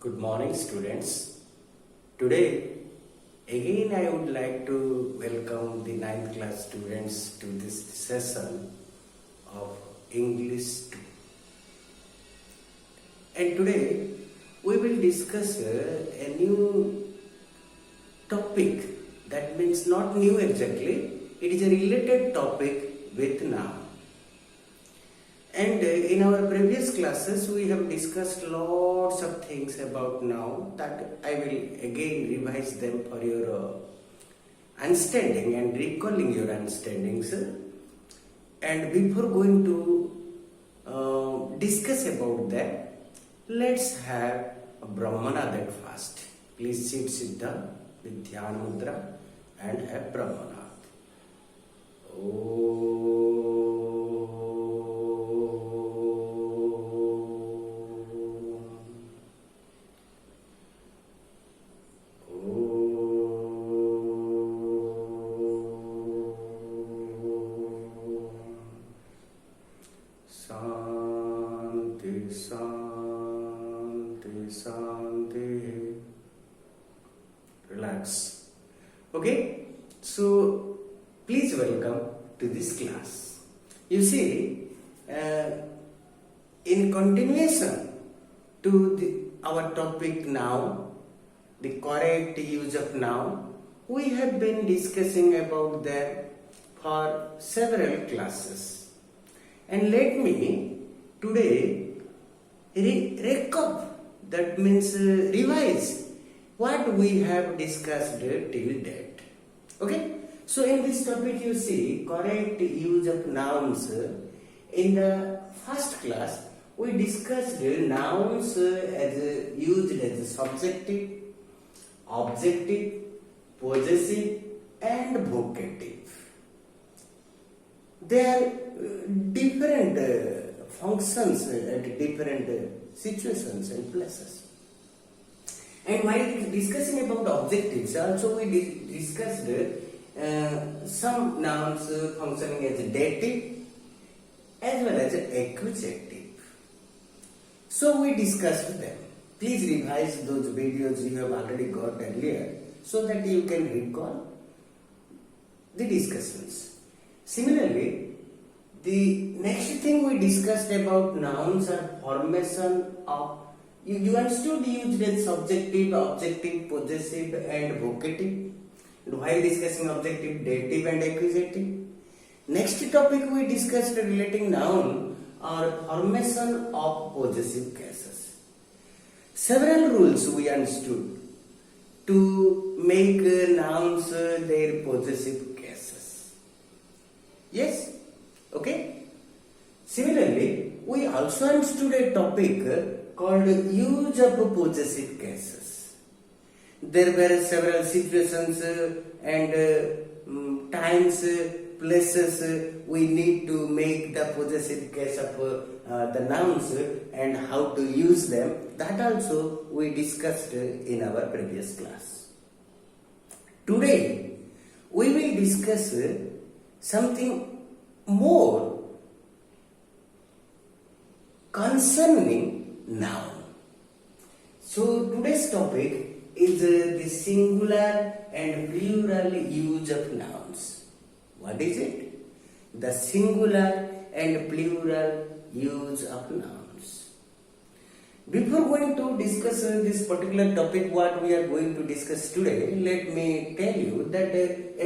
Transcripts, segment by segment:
Good morning, students. Today, again I would like to welcome the 9th class students to this session of English 2. And today, we will discuss a new topic. That means not new exactly, it is a related topic with noun. And in our previous classes, we have discussed lots of things about noun that I will again revise them for your understanding and recalling your understandings. And before going to discuss about that, let's have a Brahmanad first. Please sit down with Dhyan Mudra and have Brahmanad. Shanti. Relax. Okay, so please welcome to this class. You see, in continuation to our topic now, the correct use of noun, we have been discussing about them for several classes. And let me today recap, that means revise what we have discussed till date. Okay, so in this topic you see correct use of nouns. In the first class we discussed nouns as used as subjective, objective, possessive and vocative. They are different functions at different situations and places. And while discussing about objectives, also we discussed some nouns functioning as dative as well as accusative. So we discussed them. Please revise those videos you have already got earlier so that you can recall the discussions. Similarly, the next thing we discussed about nouns are formation of, you understood used as subjective, objective, possessive and vocative. And while discussing objective, dative and accusative. Next topic we discussed relating noun are formation of possessive cases. Several rules we understood to make nouns their possessive cases. Yes? Okay. Similarly, we also understood a topic called use of possessive cases. There were several situations and times, places we need to make the possessive case of the nouns and how to use them. That also we discussed in our previous class. Today, we will discuss something more concerning noun. So today's topic is the singular and plural use of nouns. What is it? The singular and plural use of nouns. Before going to discuss this particular topic, what we are going to discuss today, let me tell you that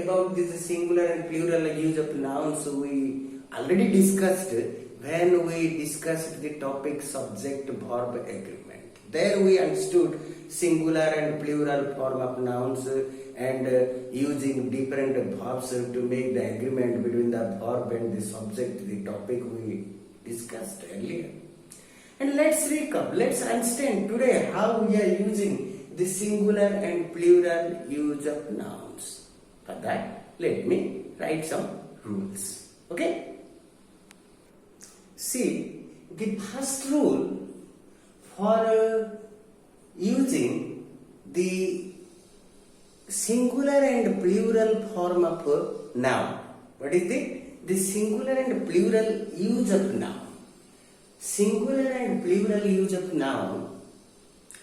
about this singular and plural use of nouns we already discussed when we discussed the topic subject-verb agreement. There we understood singular and plural form of nouns and using different verbs to make the agreement between the verb and the subject, the topic we discussed earlier. And let's recap, let's understand today how we are using the singular and plural use of nouns. For that, let me write some rules. Okay? See, the first rule for using the singular and plural form of noun. What is it? The singular and plural use of noun. Singular and plural use of noun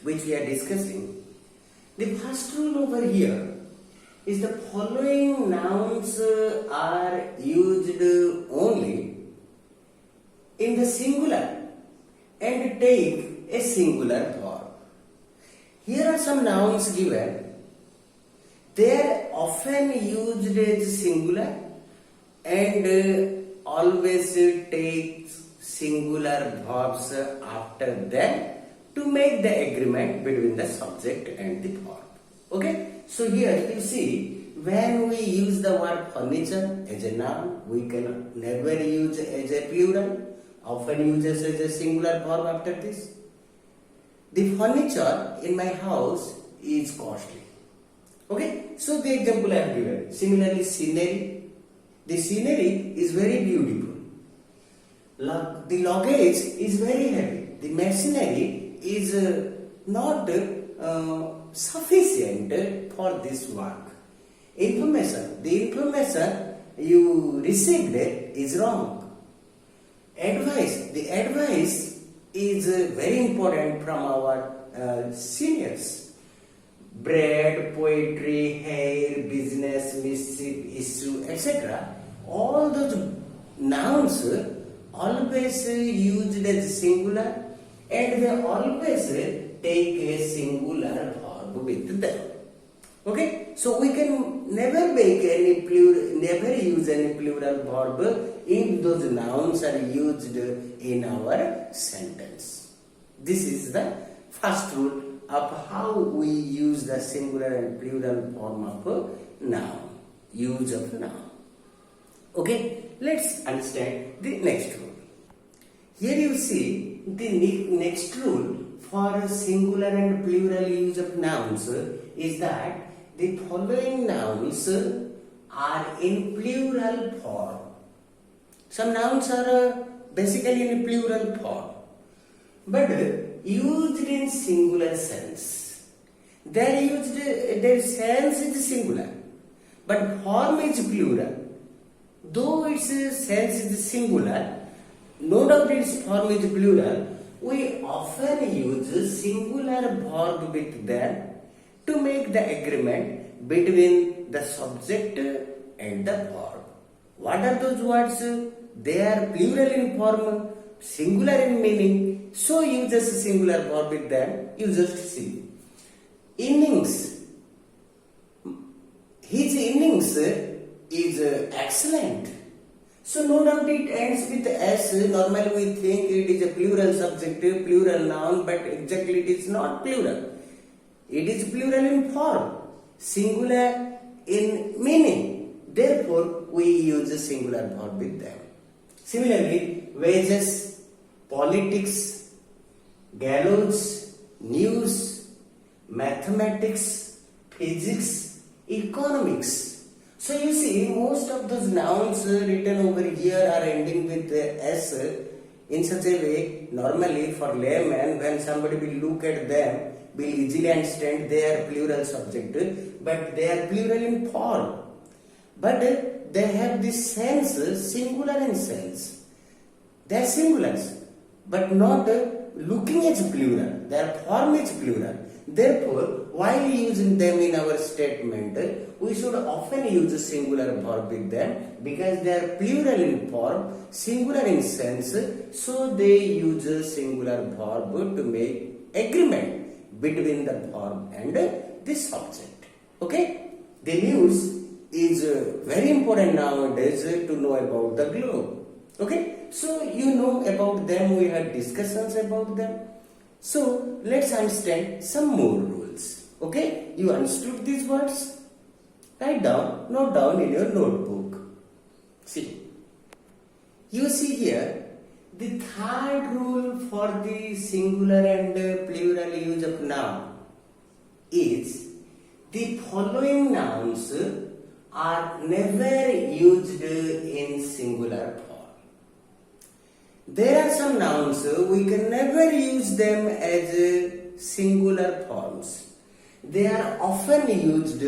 which we are discussing. The first rule over here is the following nouns are used only in the singular and take a singular verb. Here are some nouns given. They are often used as singular and always take singular verbs after them to make the agreement between the subject and the verb. Okay? So here you see, when we use the word furniture as a noun, we can never use as a plural, often uses as a singular verb after this. The furniture in my house is costly. Okay? So the example I have given. Similarly, scenery. The scenery is very beautiful. The luggage is very heavy. The machinery is not sufficient for this work. The information you received is wrong. The advice is very important from our seniors. Bread, poetry, hair, business, mischief, issue, etc. All those nouns always used as singular, and they always take a singular verb with them. Okay, so we can never never use any plural verb if those nouns are used in our sentence. This is the first rule of how we use the singular and plural form of noun. Use of noun. Okay, let's understand the next rule. Here you see the next rule for singular and plural use of nouns is that the following nouns are in plural form. Some nouns are basically in plural form, but used in singular sense. Their sense is singular, but form is plural. Though its sense is singular, no doubt its form is plural, we often use singular verb with them to make the agreement between the subject and the verb. What are those words? They are plural in form, singular in meaning, so use a singular verb with them. You just see. Innings. His innings is excellent. So no doubt it ends with S. Normally we think it is a plural subject, plural noun, but exactly it is not plural. It is plural in form, singular in meaning. Therefore, we use a singular verb with them. Similarly, wages, politics, gallows, news, mathematics, physics, economics. So you see, most of those nouns written over here are ending with S in such a way. Normally, for layman, when somebody will look at them, will easily understand they are plural subject, but they are plural in form. But they have this sense, singular in sense. They are singulars, but not looking as plural. Their form is plural. Therefore, while using them in our statement, we should often use a singular verb with them because they are plural in form, singular in sense, so they use a singular verb to make agreement between the verb and the subject. Okay? The news is very important nowadays to know about the globe. Okay? So you know about them, we had discussions about them. So let's understand some more rules. Okay? You understood these words? Write down, note down in your notebook. See. You see here, the third rule for the singular and plural use of noun is the following nouns are never used in singular form. There are some nouns we can never use them as singular forms. They are often used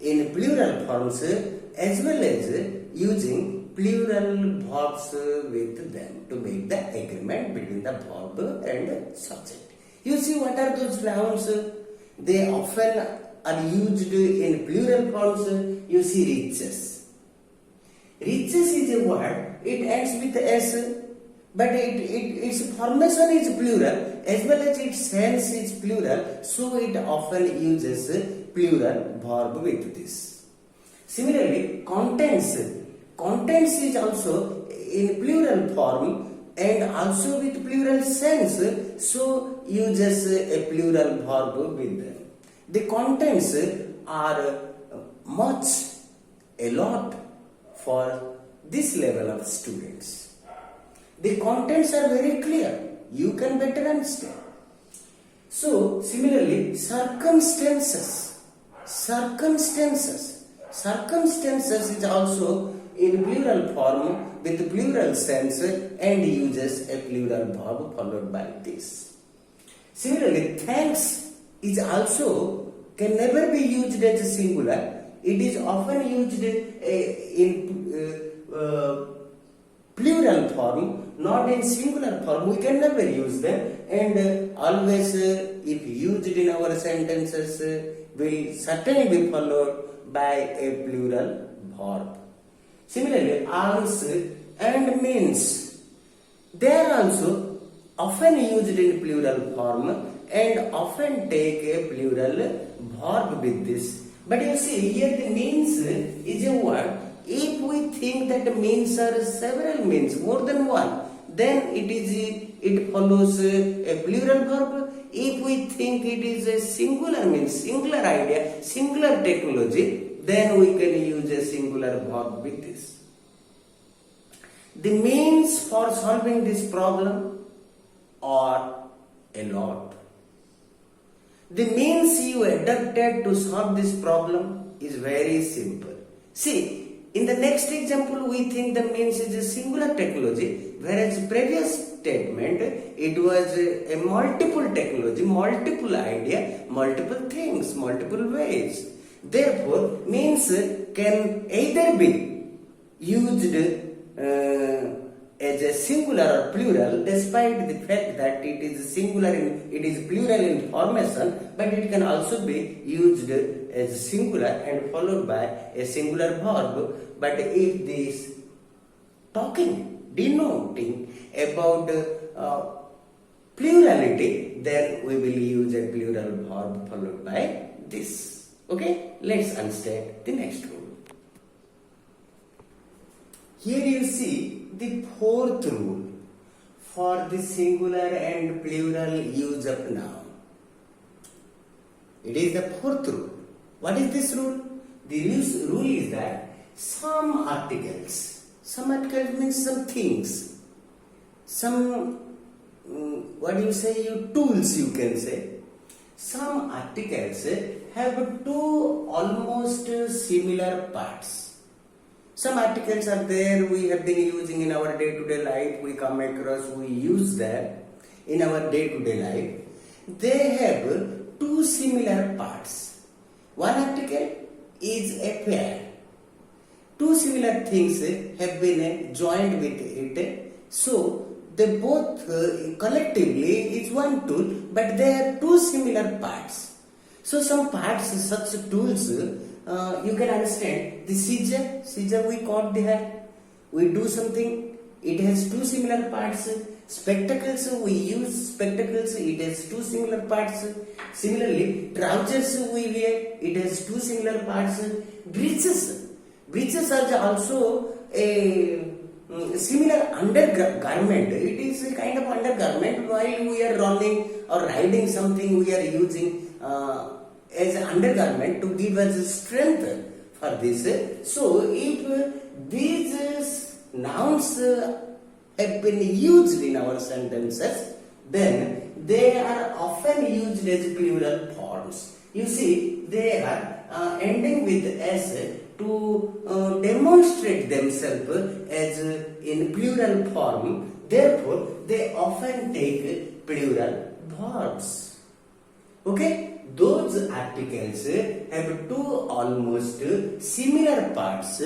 in plural forms as well as using plural verbs with them to make the agreement between the verb and subject. You see, what are those nouns? They often are used in plural forms. You see, riches. Riches is a word, it ends with S, but its formation is plural as well as its sense is plural, so it often uses plural verb with this. Similarly, contents. Contents is also in plural form and also with plural sense, so uses a plural verb with them. The contents are much, a lot for this level of students. The contents are very clear. You can better understand. So, similarly, circumstances. Circumstances. Circumstances is also in plural form with plural sense and uses a plural verb followed by this. Similarly, thanks is also can never be used as a singular. It is often used in plural form, not in singular form. We can never use them, and always if used in our sentences will certainly be followed by a plural verb. Similarly, arms and means, they are also often used in plural form and often take a plural verb with this. But you see, here the means is a word. If we think that means are several means, more than one, then it follows a plural verb. If we think it is a singular means, singular idea, singular technology, then we can use a singular verb with this. The means for solving this problem are a lot. The means you adopted to solve this problem is very simple. See, in the next example, we think the means is a singular technology, whereas previous statement, it was a multiple technology, multiple idea, multiple things, multiple ways. Therefore, means can either be used as a singular or plural, despite the fact that it is singular, it is plural in formation, but it can also be used as singular and followed by a singular verb. But if this talking, denoting about plurality, then we will use a plural verb followed by this. Okay, let's understand the next rule. Here you see the fourth rule for the singular and plural use of noun. It is the fourth rule. What is this rule? The rule is that some articles means some things, some tools you can say. Some articles have two almost similar parts. Some articles are there, we have been using in our day-to-day life, we come across, we use them in our day-to-day life. They have two similar parts. One article is a pair. Two similar things have been joined with it. So, they both collectively is one tool, but they have two similar parts. So, some parts, such tools, you can understand. The scissor we cut the hair, we do something, it has two similar parts. Spectacles, we use spectacles, it has two similar parts. Similarly, trousers we wear, it has two similar parts. Breeches are also a similar undergarment. It is a kind of undergarment. While we are running or riding something, we are using as an undergarment to give us strength for this. So, if these nouns have been used in our sentences, then they are often used as plural forms. You see, they are ending with s to demonstrate themselves as in plural form. Therefore, they often take plural verbs. Okay? Those articles have two almost similar parts.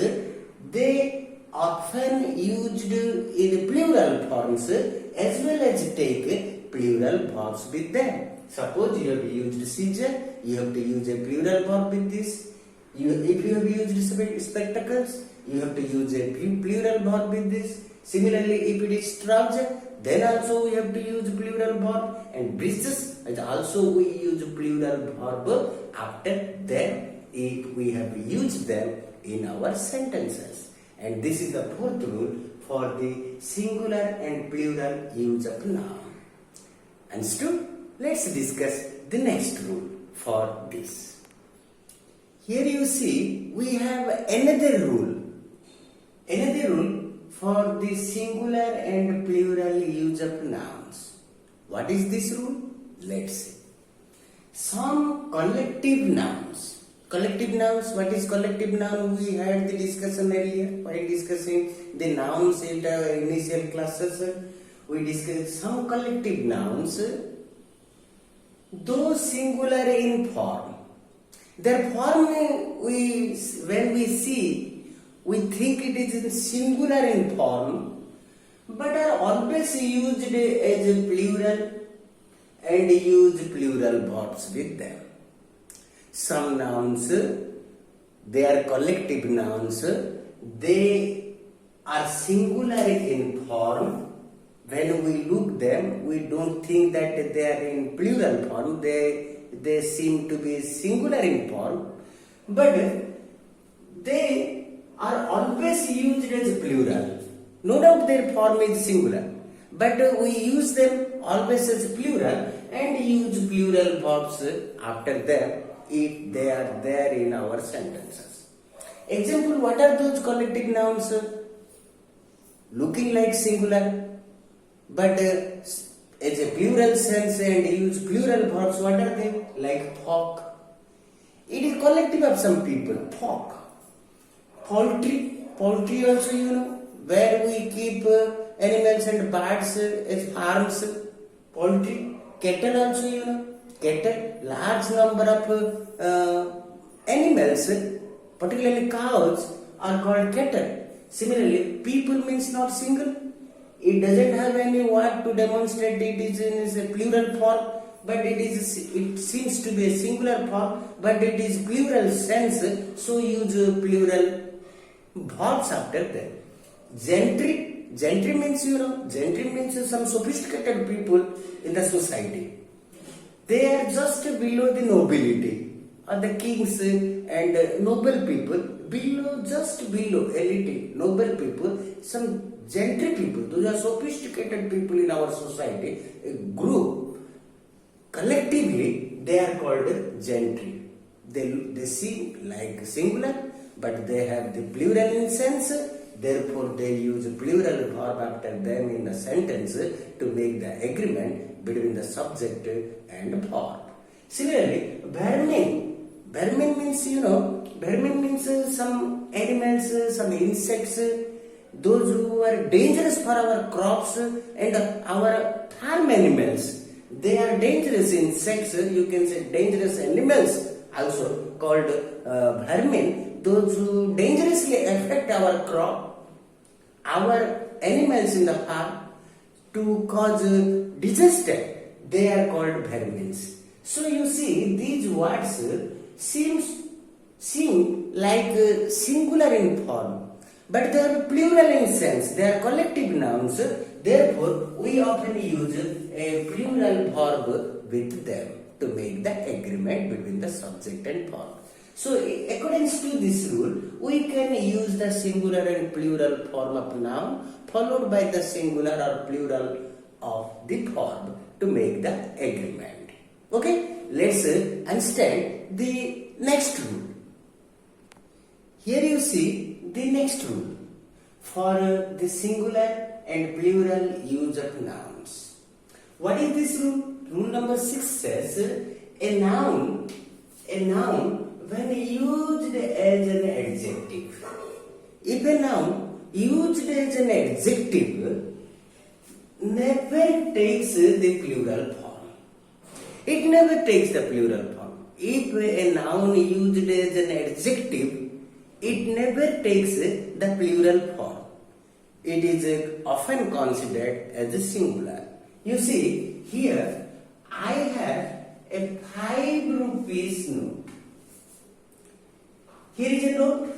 They often used in plural forms as well as take plural verbs with them. Suppose you have used scissor, you have to use a plural verb with this. If you have used spectacles, you have to use a plural verb with this. Similarly, if it is trouser, then also we have to use plural verb. And breeches, also we use plural verb after them if we have used them in our sentences. And this is the fourth rule for the singular and plural use of noun. Understood? Let's discuss the next rule for this. Here you see we have another rule. Another rule for the singular and plural use of nouns. What is this rule? Let's see. Some collective nouns. Collective nouns, what is collective noun? We had the discussion earlier while discussing the nouns in the initial classes. We discussed some collective nouns, though singular in form. Their form, when we see, we think it is singular in form, but are always used as a plural and use plural verbs with them. Some nouns, they are collective nouns, they are singular in form. When we look them, we don't think that they are in plural form, they seem to be singular in form, but they are always used as plural. No doubt their form is singular, but we use them always as plural and use plural verbs after them if they are there in our sentences. Example, what are those collective nouns? Looking like singular, but as a plural sense and use plural verbs. What are they? Like hawk. It is collective of some people. Hawk. Poultry. Poultry also, you know, where we keep animals and birds as farms. Poultry. Cattle also, you know. Cattle. Large number of animals, particularly cows, are called cattle. Similarly, people means not single. It doesn't have any word to demonstrate it is in a plural form, but it seems to be a singular form, but it is plural sense, so use plural verbs after them. Gentry. Gentry means, you know, gentry means some sophisticated people in the society. They are just below the nobility, or the kings and noble people, just below elite, noble people, some gentry people. Those are sophisticated people in our society, a group. Collectively, they are called gentry. They seem like singular, but they have the plural in sense. Therefore, they use plural verb after them in the sentence to make the agreement between the subject and verb. Similarly, vermin. Vermin means, you know, vermin means some animals, some insects, those who are dangerous for our crops and our farm animals. They are dangerous insects, you can say dangerous animals, also called vermin. Those who dangerously affect our crop, our animals in the farm, to cause disaster, they are called vermins. So you see, these words seem like singular in form, but they are plural in sense. They are collective nouns. Therefore, we often use a plural verb with them to make the agreement between the subject and verb. So, according to this rule, we can use the singular and plural form of noun followed by the singular or plural of the verb to make the agreement. Okay, let's understand the next rule. Here you see the next rule for the singular and plural use of nouns. What is this rule? Rule number 6 says a noun when used as an adjective. If a noun used as an adjective never takes the plural form. It never takes the plural form. If a noun used as an adjective, it never takes the plural form. It is often considered as a singular. You see, here I have a 5 rupees note. Here is a note.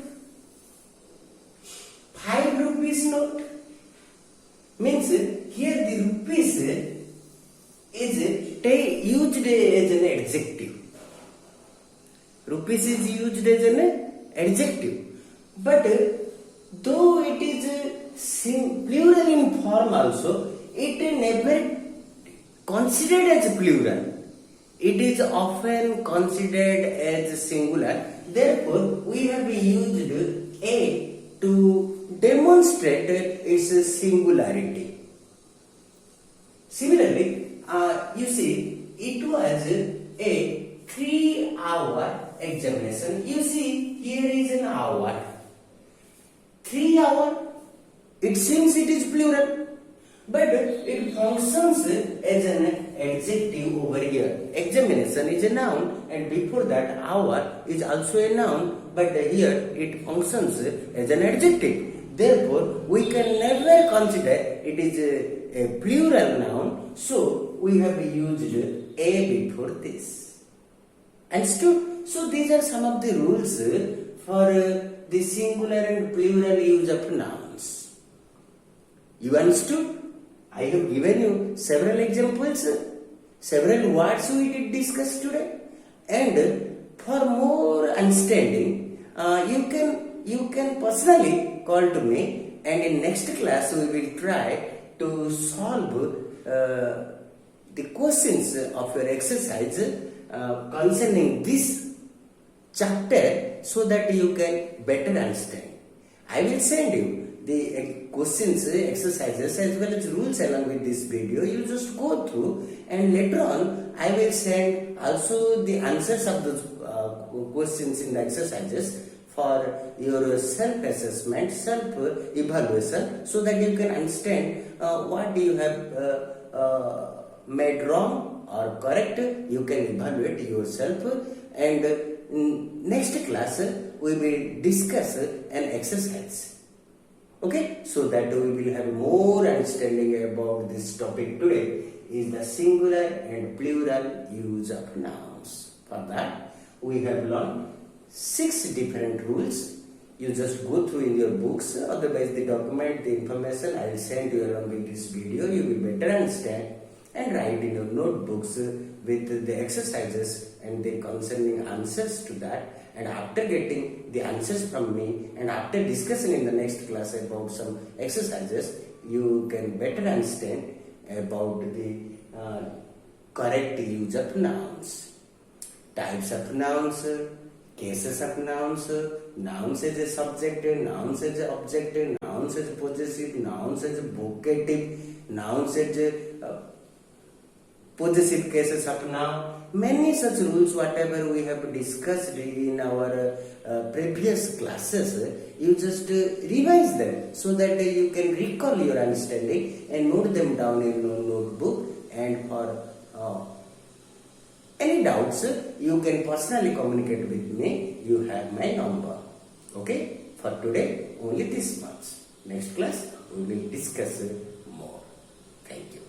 5 rupees note means here the rupees is used as an adjective. Rupees is used as an adjective. But though it is plural in form also, it never considered as plural. It is often considered as singular. Therefore, we have used a to demonstrate its singularity. Similarly, you see, it was a 3-hour examination. You see, here is an hour. 3 hour. It seems it is plural, but it functions as an adjective over here. Examination is a noun, and before that, hour is also a noun, but here it functions as an adjective. Therefore, we can never consider it is a plural noun, so we have used a before this. Understood? So these are some of the rules for the singular and plural use of nouns. You understood? I have given you several examples, several words we did discuss today, and for more understanding, you can personally call to me, and in next class we will try to solve the questions of your exercise concerning this chapter so that you can better understand. I will send you the questions, exercises as well as rules along with this video. You just go through, and later on I will send also the answers of those questions in the exercises for your self-assessment, self-evaluation, so that you can understand what you have made wrong or correct. You can evaluate yourself, and next class we will discuss an exercise. Okay, so that we will have more understanding about this topic today is the singular and plural use of nouns. For that, we have learned 6 different rules. You just go through in your books, otherwise the document, the information I will send you along with this video. You will better understand and write in your notebooks with the exercises and the concerning answers to that. And after getting the answers from me and after discussing in the next class about some exercises, you can better understand about the correct use of nouns, types of nouns, cases of nouns, nouns as a subject, nouns as an object, nouns as a possessive, nouns as a vocative, nouns as a possessive cases of noun. Many such rules, whatever we have discussed in our previous classes, you just revise them so that you can recall your understanding and note them down in your notebook. And for any doubts, you can personally communicate with me. You have my number. Okay? For today, only this much. Next class, we will discuss more. Thank you.